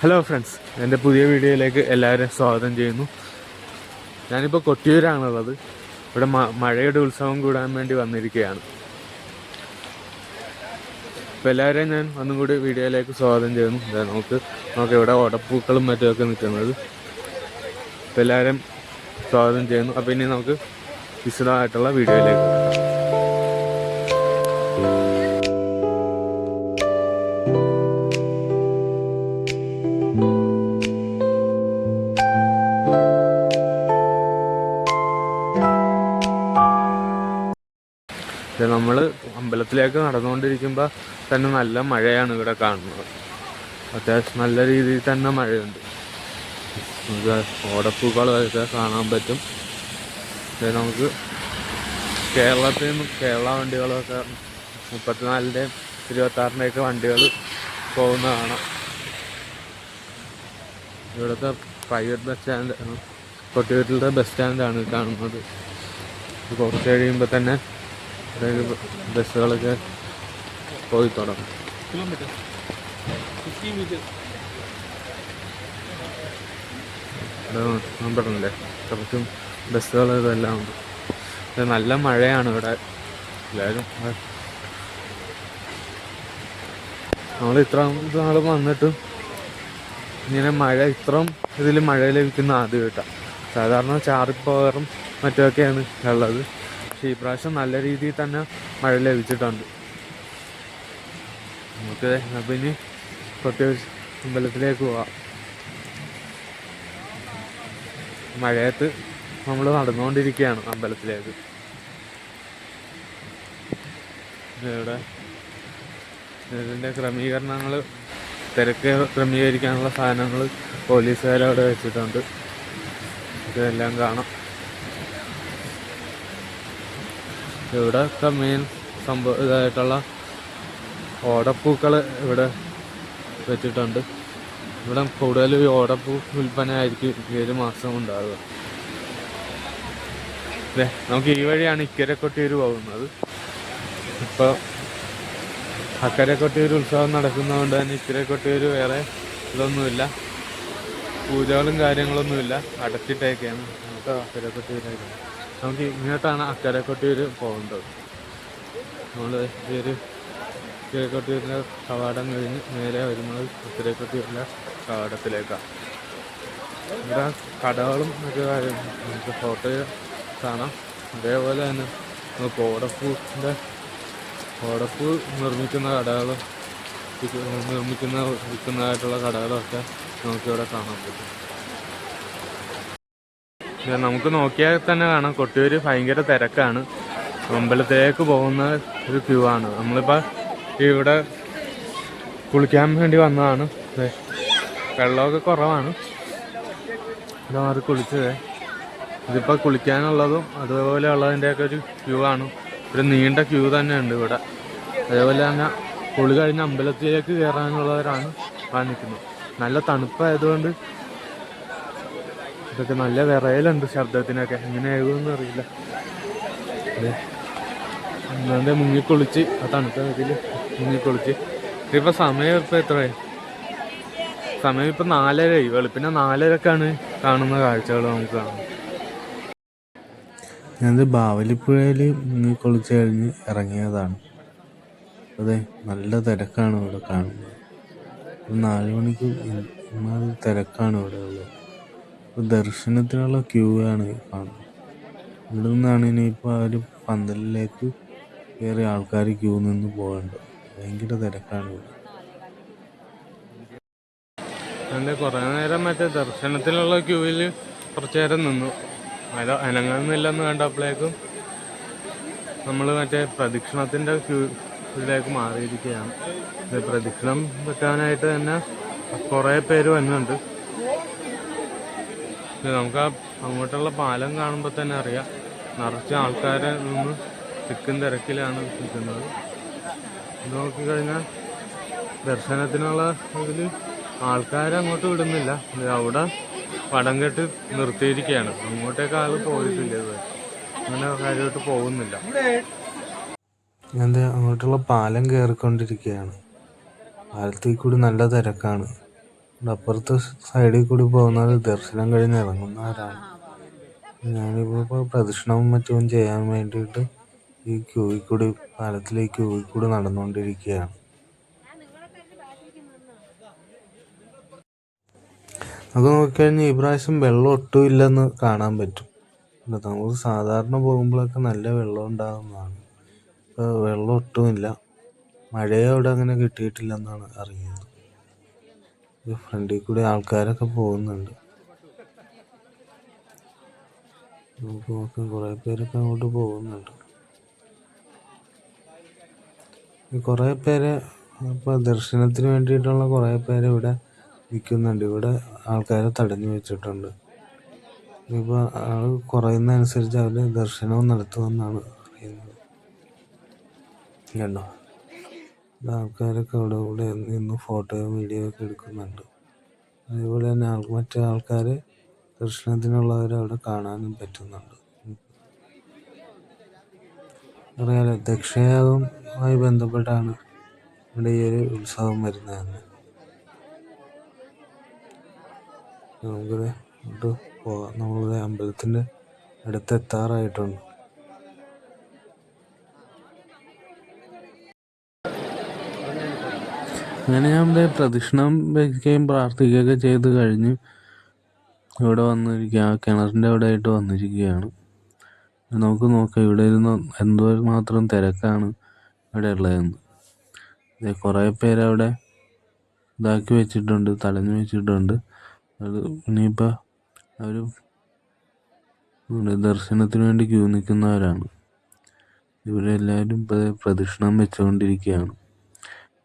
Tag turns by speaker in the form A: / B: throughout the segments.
A: Hello friends, എൻ്റെ പുതിയ വീഡിയോയിലേക്ക് എല്ലാവരും സ്വാഗതം ചെയ്യുന്നു. ഞാനിപ്പോൾ കൊട്ടിയൂരാണുള്ളത്. ഇവിടെ മഴയുടെ ഉത്സവം കൂടാൻ വേണ്ടി വന്നിരിക്കുകയാണ്. അപ്പോൾ എല്ലാവരെയും ഞാൻ ഒന്നും കൂടി വീഡിയോയിലേക്ക് സ്വാഗതം ചെയ്യുന്നു. നമുക്ക് ഇവിടെ ഓടപ്പൂക്കളും മറ്റുമൊക്കെ നിൽക്കുന്നത്. അപ്പോൾ എല്ലാവരും സ്വാഗതം ചെയ്യുന്നു. അപ്പോൾ ഇനി നമുക്ക് വിശദമായിട്ടുള്ള വീഡിയോയിലേക്ക് നമ്മൾ അമ്പലത്തിലേക്ക് നടന്നുകൊണ്ടിരിക്കുമ്പോൾ തന്നെ നല്ല മഴയാണ് ഇവിടെ കാണുന്നത്. അത്യാവശ്യം നല്ല രീതിയിൽ തന്നെ മഴയുണ്ട്. നമുക്ക് ഓടപ്പൂക്കളൊക്കെ കാണാൻ പറ്റും. നമുക്ക് കേരളത്തിൽ നിന്നും കേരള വണ്ടികളൊക്കെ 34-ൻ്റെയും 26-ൻ്റെയൊക്കെ വണ്ടികൾ പോകുന്ന കാണാം. ഇവിടുത്തെ പ്രൈവറ്റ് ബസ് സ്റ്റാൻഡ്, കൊട്ടിയൂരിലെ ബസ് സ്റ്റാൻഡാണ് കാണുന്നത്. കുറച്ച് കഴിയുമ്പോൾ തന്നെ ബസ്സുകളൊക്കെ പോയി തുടങ്ങും. നമ്പറല്ലേ കുറച്ചും ബസ്സുകൾ ഇതെല്ലാം ഉണ്ട്. നല്ല മഴയാണ് ഇവിടെ. എല്ലാവരും നമ്മൾ ഇത്ര നാൾ വന്നിട്ടും ഇങ്ങനെ മഴ ഇത്രയും ഇതിൽ മഴ ലഭിക്കുന്ന ആദ്യമായിട്ടാണ്. സാധാരണ ചാറിപ്പോറും മറ്റുമൊക്കെയാണ് ഉള്ളത്. പക്ഷേ ഈ പ്രാവശ്യം നല്ല രീതിയിൽ തന്നെ മഴ ലഭിച്ചിട്ടുണ്ട്. നമുക്ക് അപ്പം ഇനി കൊട്ടിയൂർ അമ്പലത്തിലേക്ക് പോവാം. മഴയത്ത് നമ്മൾ നടന്നുകൊണ്ടിരിക്കുകയാണ് അമ്പലത്തിലേക്ക്. ഇവിടെ ഇതിൻ്റെ ക്രമീകരണങ്ങൾ, തിരക്ക് ക്രമീകരിക്കാനുള്ള സാധനങ്ങൾ പോലീസുകാരവിടെ വെച്ചിട്ടുണ്ട്. ഇതെല്ലാം കാണാം. ഇവിടെയൊക്കെ മെയിൻ സംഭവം ഇതായിട്ടുള്ള ഓടപ്പൂക്കൾ ഇവിടെ വെച്ചിട്ടുണ്ട്. ഇവിടെ കൂടുതലും ഈ ഓടപ്പൂ വിൽപ്പന ആയിരിക്കും ഈ ഒരു മാസം ഉണ്ടാവുക. അല്ലേ, നമുക്ക് ഈ വഴിയാണ് ഇക്കരെ കൊട്ടിയൂർ പോകുന്നത്. ഇപ്പോൾ അക്കരെ കൊട്ടിയൂർ ഉത്സവം നടക്കുന്നതുകൊണ്ട് തന്നെ ഇക്കരെ കൊട്ടിയൂർ വേറെ ഇതൊന്നുമില്ല, പൂജകളും കാര്യങ്ങളൊന്നുമില്ല, അടച്ചിട്ടേക്കാണ്. നമുക്ക് അക്കരെ കൊട്ടിയൂരായിട്ട് നമുക്ക് ഇങ്ങോട്ടാണ് അക്കരെ കൊട്ടിയൂർ പോകേണ്ടത്. നമ്മൾ ഈ ഒരു അക്കരെ കൊട്ടിയൂരിൻ്റെ കവാടം കഴിഞ്ഞ് നേരെ വരുന്നത് അക്കരെ കൊട്ടിയൂരിലെ കവാടത്തിലേക്കാണ്. ഇവിടെ കടകളും മറ്റു കാര്യം നമുക്ക് ഫോട്ടോയിൽ കാണാം. അതേപോലെ തന്നെ നമുക്ക് ഓടപ്പൂ നിർമ്മിക്കുന്ന കടകളും വിൽക്കുന്നതായിട്ടുള്ള കടകളൊക്കെ നമുക്കിവിടെ കാണാൻ പറ്റും. നമുക്ക് നോക്കിയാൽ തന്നെ കാണാം കൊട്ടിയൂർ ഭയങ്കര തിരക്കാണ്. അമ്പലത്തിലേക്ക് പോകുന്ന ഒരു ക്യൂ ആണ്. നമ്മളിപ്പോൾ ഇവിടെ കുളിക്കാൻ വേണ്ടി വന്നതാണ്. വെള്ളമൊക്കെ കുറവാണ്. ഇതാറ് കുളിച്ചത്. ഇതിപ്പോൾ കുളിക്കാനുള്ളതും അതുപോലെ ഉള്ളതിൻ്റെയൊക്കെ ഒരു ക്യൂ ആണ്. ഒരു നീണ്ട ക്യൂ തന്നെ ഉണ്ട് ഇവിടെ. അതേപോലെ തന്നെ കുളി കഴിഞ്ഞ് അമ്പലത്തിലേക്ക് കയറാനുള്ളവരാണ് കാണിക്കുന്നത്. നല്ല തണുപ്പായതുകൊണ്ട് ഇതൊക്കെ നല്ല വിറയലുണ്ട് ശബ്ദത്തിനൊക്കെ. എങ്ങനെ ആകുമെന്ന് അറിയില്ല. അതുകൊണ്ട് മുങ്ങിക്കുളിച്ച് ആ തണുത്ത ഇതിൽ മുങ്ങിക്കുളിച്ച്. ഇപ്പം സമയം ഇപ്പം എത്രയായി? സമയം ഇപ്പം 4:30. വെളുപ്പിനെ 4:30ക്കാണ് കാണുന്ന കാഴ്ചകൾ നമുക്ക് കാണാം. ഞാനത് ബാവലിപ്പുഴയിൽ മുങ്ങിക്കുളിച്ച് കഴിഞ്ഞ് ഇറങ്ങിയതാണ്. അതെ, നല്ല തിരക്കാണ് ഇവിടെ കാണുന്നത്. 4 മണിക്ക് തിരക്കാണ് ഇവിടെ ഉള്ളത്. ദർശനത്തിനുള്ള ക്യൂ ആണ് കാണുന്നത്. ഇവിടെ നിന്നാണ് ഇനിയിപ്പോൾ ആ ഒരു പന്തലിലേക്ക് കയറി ആൾക്കാർ ക്യൂ നിന്ന് പോകേണ്ടത്. ഭയങ്കര തിരക്കാണ് ഇവിടെ. അതിൻ്റെ കുറേ നേരം മറ്റേ ദർശനത്തിനുള്ള ക്യൂവിൽ കുറച്ച് നേരം നിന്നു. അനങ്ങുന്നില്ലെന്ന് കണ്ടപ്പോഴേക്കും നമ്മൾ മറ്റേ പ്രദക്ഷിണത്തിൻ്റെ ക്യൂവിലേക്ക് മാറിയിരിക്കുകയാണ്. പ്രദക്ഷിണം വെക്കാനായിട്ട് തന്നെ കുറേ പേര് വന്നുണ്ട്. നമുക്ക് അങ്ങോട്ടുള്ള പാലം കാണുമ്പോൾ തന്നെ അറിയാം നിറച്ച് ആൾക്കാരെ നിന്ന് തിക്കും തിരക്കിലാണ് നിൽക്കുന്നത്. നോക്കിക്കഴിഞ്ഞാൽ ദർശനത്തിനുള്ള ഇതിൽ ആൾക്കാരെ അങ്ങോട്ട് വിടുന്നില്ല. അവിടെ പടം കെട്ട് നിർത്തിയിരിക്കുകയാണ്. അങ്ങോട്ടേക്ക് ആൾ പോയിട്ടില്ല. അങ്ങനെ കാര്യമായിട്ട് പോകുന്നില്ല. ഞാൻ അങ്ങോട്ടുള്ള പാലം കയറിക്കൊണ്ടിരിക്കുകയാണ്. പാലത്തിൽ കൂടി നല്ല തിരക്കാണ്. അപ്പുറത്തെ സൈഡിൽ കൂടി പോകുന്നവർ ദർശനം കഴിഞ്ഞ് ഇറങ്ങുന്നവരാണ്. ഞാനിപ്പോൾ പ്രദക്ഷിണവും മറ്റും ചെയ്യാൻ വേണ്ടിയിട്ട് ഈ ക്യൂവിൽ കൂടി പാലത്തിലെ ക്യൂവിൽ കൂടി നടന്നുകൊണ്ടിരിക്കുകയാണ്. അത് നോക്കിക്കഴിഞ്ഞാൽ ഈ പ്രാവശ്യം വെള്ളം ഒട്ടും ഇല്ലെന്ന് കാണാൻ പറ്റും. നമുക്ക് സാധാരണ പോകുമ്പോഴൊക്കെ നല്ല വെള്ളം ഉണ്ടാകുന്നതാണ്. ഇപ്പോൾ വെള്ളം ഒട്ടുമില്ല. മഴയെ അവിടെ അങ്ങനെ കിട്ടിയിട്ടില്ലെന്നാണ് അറിയുന്നത്. ഫ്രണ്ടിൽ കൂടി ആൾക്കാരൊക്കെ പോകുന്നുണ്ട്. നമുക്ക് നോക്കാം, കുറേ പേരൊക്കെ അങ്ങോട്ട് പോകുന്നുണ്ട്. കുറേ പേര് ഇപ്പോൾ ദർശനത്തിന് വേണ്ടിയിട്ടുള്ള കുറേ പേര് ഇവിടെ നിൽക്കുന്നുണ്ട്. ഇവിടെ ആൾക്കാരെ തടഞ്ഞു വെച്ചിട്ടുണ്ട്. ഇപ്പോൾ ആൾ കുറയുന്നതനുസരിച്ച് അവർ ദർശനവും നടത്തുമെന്നാണ് അറിയുന്നത്. കണ്ടോ, ആൾക്കാരൊക്കെ ഇവിടെ നിന്ന് ഫോട്ടോയും വീഡിയോ ഒക്കെ എടുക്കുന്നുണ്ട്. അതേപോലെ തന്നെ മറ്റേ ആൾക്കാർ ദർശനത്തിനുള്ളവരെ അവിടെ കാണാനും പറ്റുന്നുണ്ട്. അറിയാലോ, ദക്ഷയാഗവുമായി ബന്ധപ്പെട്ടാണ് ഇവിടെ ഈ ഒരു ഉത്സവം വരുന്നതെന്ന്. നമുക്കിത് ഇങ്ങോട്ട് പോകാം. നമ്മളിത് അമ്പലത്തിൻ്റെ അടുത്തെത്താറായിട്ടുണ്ട്. അങ്ങനെ ഞാൻ ഇവിടെ പ്രദക്ഷിണം വയ്ക്കുകയും പ്രാർത്ഥിക്കുകയൊക്കെ ചെയ്ത് കഴിഞ്ഞ് ഇവിടെ വന്നിരിക്കുക, ആ കിണറിൻ്റെ അവിടെ ആയിട്ട് വന്നിരിക്കുകയാണ്. നമുക്ക് നോക്കാം ഇവിടെ ഇരുന്ന് എന്തോ മാത്രം തിരക്കാണ് ഇവിടെ ഉള്ളതെന്ന്. കുറേ പേരവിടെ ഇതാക്കി വെച്ചിട്ടുണ്ട്, തടഞ്ഞു വെച്ചിട്ടുണ്ട്. അത് ഇനിയിപ്പോൾ അവർ ദർശനത്തിന് വേണ്ടി ക്യൂ നിൽക്കുന്നവരാണ്. ഇവരെല്ലാവരും ഇപ്പോൾ പ്രദക്ഷിണം വെച്ചുകൊണ്ടിരിക്കുകയാണ്.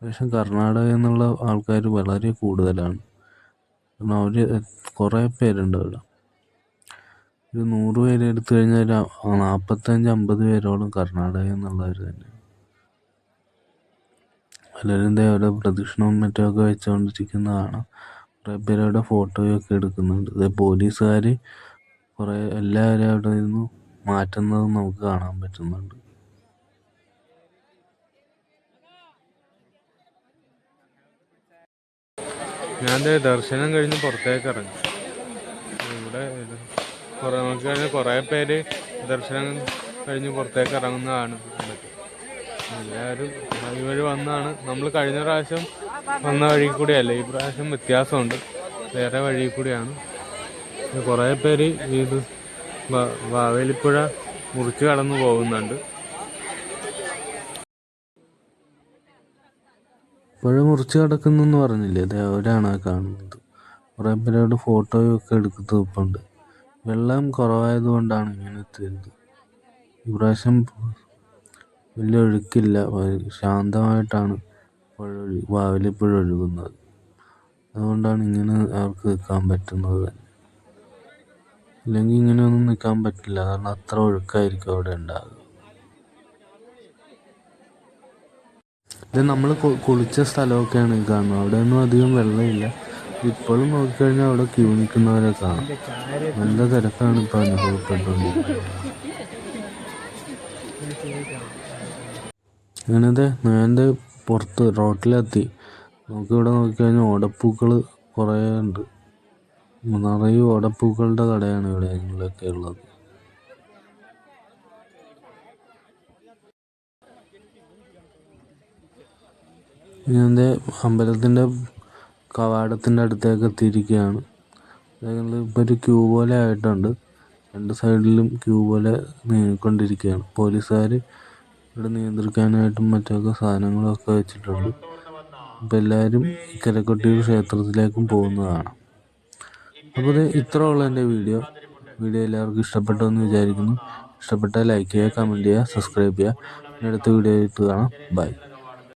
A: പക്ഷെ കർണാടകയിൽ നിന്നുള്ള ആൾക്കാർ വളരെ കൂടുതലാണ്. കാരണം അവർ കുറേ പേരുണ്ട് അവിടെ. ഒരു 100 പേര് എടുത്തു കഴിഞ്ഞാൽ 45-50 പേരോളം കർണാടകയിൽ നിന്നുള്ളവർ തന്നെ. പലരും അവിടെ പ്രദക്ഷിണവും മറ്റുമൊക്കെ വെച്ചുകൊണ്ടിരിക്കുന്നതാണ്. കുറേ പേര് അവിടെ ഫോട്ടോയൊക്കെ എടുക്കുന്നുണ്ട്. പോലീസുകാർ കുറേ എല്ലാവരും അവിടെ നിന്ന് മാറ്റുന്നതും നമുക്ക് കാണാൻ പറ്റുന്നുണ്ട്. ഞാൻ ദർശനം കഴിഞ്ഞ് പുറത്തേക്ക് ഇറങ്ങി. ഇവിടെ നോക്കി കഴിഞ്ഞാൽ കുറേ പേര് ദർശനം കഴിഞ്ഞ് പുറത്തേക്ക് ഇറങ്ങുന്നതാണ്. എല്ലാവരും ഈ വഴി വന്നാണ്. നമ്മൾ കഴിഞ്ഞ പ്രാവശ്യം വന്ന വഴി കൂടിയല്ല, ഈ പ്രാവശ്യം വ്യത്യാസമുണ്ട്. വേറെ വഴി കൂടിയാണ്. കുറേ പേര് ഇത് വാവേലിപ്പുഴ മുറിച്ച് കടന്നു പോകുന്നുണ്ട്. പുഴ മുറിച്ച് കിടക്കുന്നെന്ന് പറഞ്ഞില്ലേ, അത് അവരാണ് കാണുന്നത്. കുറേ പേരോട് ഫോട്ടോയൊക്കെ എടുത്ത് നിൽപ്പുണ്ട്. വെള്ളം കുറവായതുകൊണ്ടാണ് ഇങ്ങനെ എത്തിയത്. ഇപ്രാവശ്യം വലിയ ഒഴുക്കില്ല, ശാന്തമായിട്ടാണ് വാവലിപ്പുഴ ഒഴുകുന്നത്. അതുകൊണ്ടാണ് ഇങ്ങനെ അവർക്ക് നിൽക്കാൻ പറ്റുന്നത് തന്നെ. ഇല്ലെങ്കിൽ ഇങ്ങനെയൊന്നും നിൽക്കാൻ പറ്റില്ല, കാരണം അത്ര ഒഴുക്കായിരിക്കും അവിടെ ഉണ്ടാകുക. ഇത് നമ്മൾ കുളിച്ച സ്ഥലമൊക്കെയാണ് ഈ കാണുന്നത്. അവിടെയൊന്നും അധികം വെള്ളമില്ല. ഇപ്പോഴും നോക്കിക്കഴിഞ്ഞാൽ അവിടെ ക്യൂ നിൽക്കുന്നവരെ കാണാം. നല്ല തിരക്കാണ് ഇപ്പോൾ അനുഭവപ്പെട്ടുകൊണ്ടിരിക്കുന്നത്. അങ്ങനത്തെ ഞാൻ പുറത്ത് റോട്ടിലെത്തി. നമുക്കിവിടെ നോക്കിക്കഴിഞ്ഞാൽ ഓടപ്പൂക്കൾ കുറേ ഉണ്ട്. നിറയെ ഓടപ്പൂക്കളുടെ കടയാണ് ഇവിടെയൊക്കെ ഉള്ളത്. ഞാൻ അമ്പലത്തിൻ്റെ കവാടത്തിൻ്റെ അടുത്തേക്ക് എത്തിയിരിക്കുകയാണ്. ഇപ്പോൾ ഒരു ക്യൂ പോലെ ആയിട്ടുണ്ട്. 2 സൈഡിലും ക്യൂ പോലെ നീങ്ങിക്കൊണ്ടിരിക്കുകയാണ്. പോലീസുകാർ ഇവിടെ നിയന്ത്രിക്കാനായിട്ടും മറ്റൊക്കെ സാധനങ്ങളൊക്കെ വെച്ചിട്ടുണ്ട്. അപ്പോൾ എല്ലാവരും ഇക്കരക്കൊട്ടിയൂർ ക്ഷേത്രത്തിലേക്കും പോകുന്നതാണ്. അപ്പോൾ ഇത്ര ഉള്ള എൻ്റെ വീഡിയോ എല്ലാവർക്കും ഇഷ്ടപ്പെട്ടു എന്ന് വിചാരിക്കുന്നു. ഇഷ്ടപ്പെട്ടാൽ ലൈക്ക് ചെയ്യുക, കമൻറ്റ് ചെയ്യുക, സബ്സ്ക്രൈബ് ചെയ്യുക. അടുത്ത വീഡിയോ ആയിട്ട് കാണാം. ബൈ.